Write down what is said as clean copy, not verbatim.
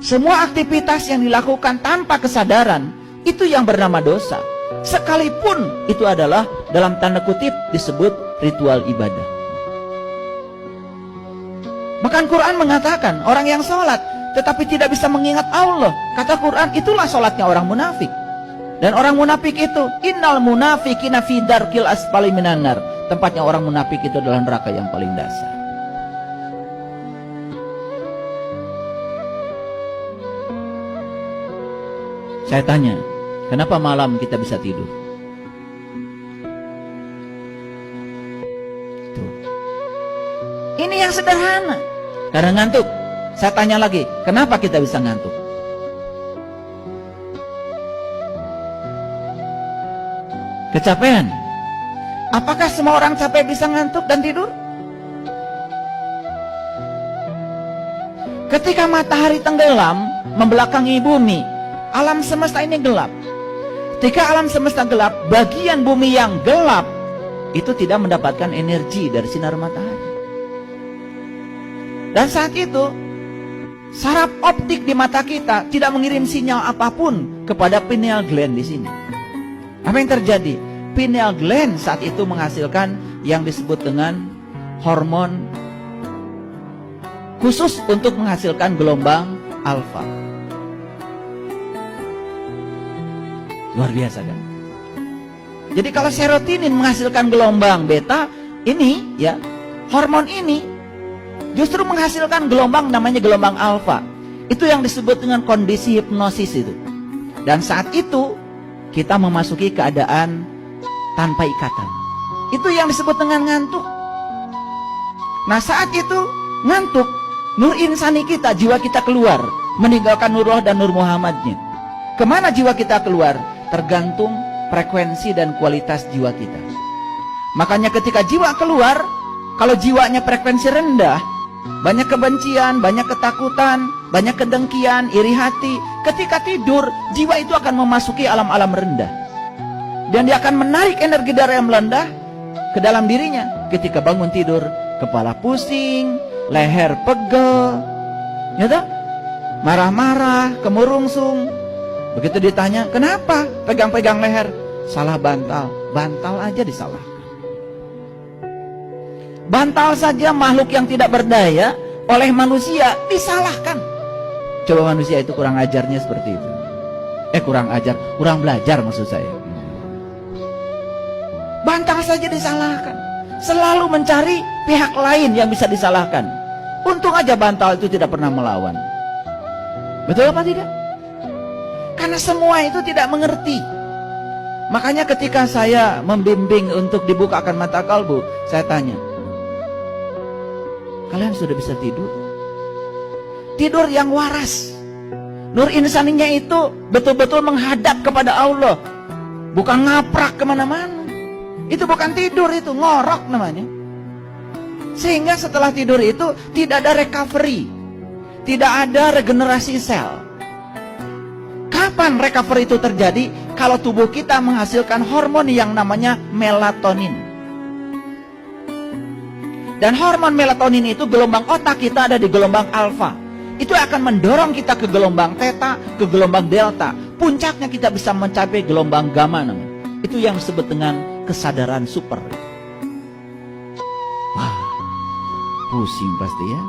Semua aktivitas yang dilakukan tanpa kesadaran, itu yang bernama dosa. Sekalipun itu adalah dalam tanda kutip disebut ritual ibadah. Bahkan Quran mengatakan orang yang sholat tetapi tidak bisa mengingat Allah, kata Quran, itulah sholatnya orang munafik. Dan orang munafik itu, innal munafiqina fi darkil asfali minan nar. Tempatnya orang munafik itu adalah neraka yang paling dasar. Saya tanya, kenapa malam kita bisa tidur? Tuh. Ini yang sederhana. Karena ngantuk. Saya tanya lagi, kenapa kita bisa ngantuk? Kecapean. Apakah semua orang capek bisa ngantuk dan tidur? Ketika matahari tenggelam membelakangi bumi, alam semesta ini gelap. Ketika alam semesta gelap, bagian bumi yang gelap itu tidak mendapatkan energi dari sinar matahari. Dan saat itu saraf optik di mata kita tidak mengirim sinyal apapun kepada pineal gland di sini. Apa yang terjadi? Pineal gland saat itu menghasilkan yang disebut dengan hormon khusus untuk menghasilkan gelombang alfa. Luar biasa kan? Jadi kalau serotonin menghasilkan gelombang beta, ini ya, hormon ini justru menghasilkan gelombang namanya gelombang alfa. Itu yang disebut dengan kondisi hipnosis itu. Dan saat itu kita memasuki keadaan tanpa ikatan. Itu yang disebut dengan ngantuk. Nah saat itu ngantuk, nur insani kita, jiwa kita keluar, meninggalkan nur roh dan nur Muhammadnya. Kemana jiwa kita keluar? Tergantung frekuensi dan kualitas jiwa kita. Makanya ketika jiwa keluar, kalau jiwanya frekuensi rendah, banyak kebencian, banyak ketakutan, banyak kedengkian, iri hati, ketika tidur, jiwa itu akan memasuki alam-alam rendah. Dan dia akan menarik energi dari yang merendah ke dalam dirinya. Ketika bangun tidur, kepala pusing, leher pegel, ya toh? Marah-marah, kemurungsung. Begitu ditanya, kenapa pegang-pegang leher? Salah bantal. Bantal aja disalahkan. Bantal saja makhluk yang tidak berdaya oleh manusia disalahkan. Coba manusia itu kurang ajarnya seperti itu. Kurang ajar, kurang belajar maksud saya. Bantal saja disalahkan. Selalu mencari pihak lain yang bisa disalahkan. Untung aja bantal itu tidak pernah melawan. Betul apa tidak? Karena semua itu tidak mengerti. Makanya ketika saya membimbing untuk dibukakan mata kalbu, saya tanya, kalian sudah bisa tidur? Tidur yang waras. Nur insaninya itu betul-betul menghadap kepada Allah. Bukan ngaprak kemana-mana. Itu bukan tidur, itu ngorok namanya. Sehingga setelah tidur itu tidak ada recovery. Tidak ada regenerasi sel. Kapan recovery itu terjadi? Kalau tubuh kita menghasilkan hormon yang namanya melatonin. Dan hormon melatonin itu gelombang otak kita ada di gelombang alfa. Itu akan mendorong kita ke gelombang theta, ke gelombang delta. Puncaknya kita bisa mencapai gelombang gamma namanya. Itu yang disebut dengan kesadaran super. Wah, pusing pasti ya.